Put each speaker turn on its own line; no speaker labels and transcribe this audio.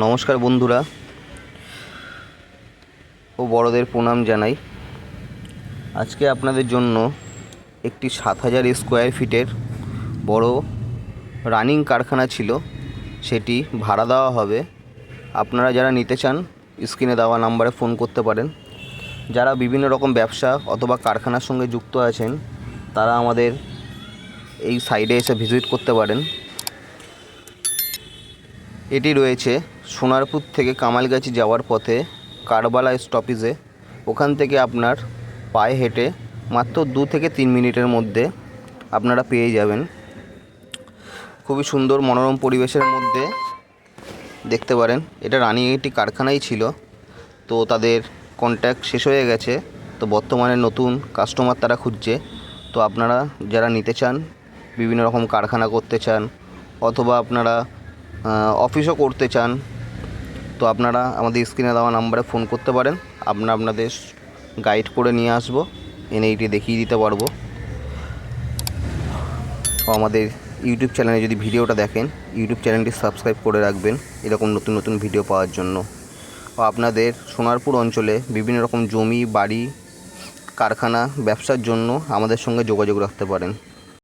নমস্কার বন্ধুরা ও বড়দের প্রণাম জানাই। আজকে আপনাদের জন্য একটি ৭,০০০ স্কোয়ার ফিটের বড় রানিং কারখানা ছিল, সেটি ভাড়া দেওয়া হবে। আপনারা যারা নিতে চান স্ক্রিনে দেওয়া নাম্বারে ফোন করতে পারেন। যারা বিভিন্ন রকম ব্যবসা অথবা কারখানার সঙ্গে যুক্ত আছেন তারা আমাদের এই সাইডে এসে ভিজিট করতে পারেন। এটি রয়েছে সোনারপুর থেকে কামালগাছি যাওয়ার পথে কারবালা স্টপেজে। ওখান থেকে আপনার পায়ে হেঁটে মাত্র 2 থেকে 3 মিনিটের মধ্যে আপনারা পেয়ে যাবেন। খুবই সুন্দর মনোরম পরিবেশের মধ্যে দেখতে পারেন। এটা রানিং একটি কারখানাই ছিল, তো তাদের কন্ট্যাক্ট শেষ হয়ে গেছে, তো বর্তমানে নতুন কাস্টমার তারা খুঁজছে। তো আপনারা যারা নিতে চান, বিভিন্ন রকম কারখানা করতে চান অথবা আপনারা অফিসও করতে চান, তো আপনারা আমাদের স্ক্রিনে দেওয়া নাম্বারে ফোন করতে পারেন। আপনাদের গাইড করে নিয়ে আসবো, এনে এটি দেখিয়ে দিতে পারবো। ও আমাদের ইউটিউব চ্যানেলে যদি ভিডিওটা দেখেন, ইউটিউব চ্যানেলটি সাবস্ক্রাইব করে রাখবেন এরকম নতুন নতুন ভিডিও পাওয়ার জন্য। ও আপনাদের সোনারপুর অঞ্চলে বিভিন্ন রকম জমি, বাড়ি, কারখানা, ব্যবসার জন্য আমাদের সঙ্গে যোগাযোগ রাখতে পারেন।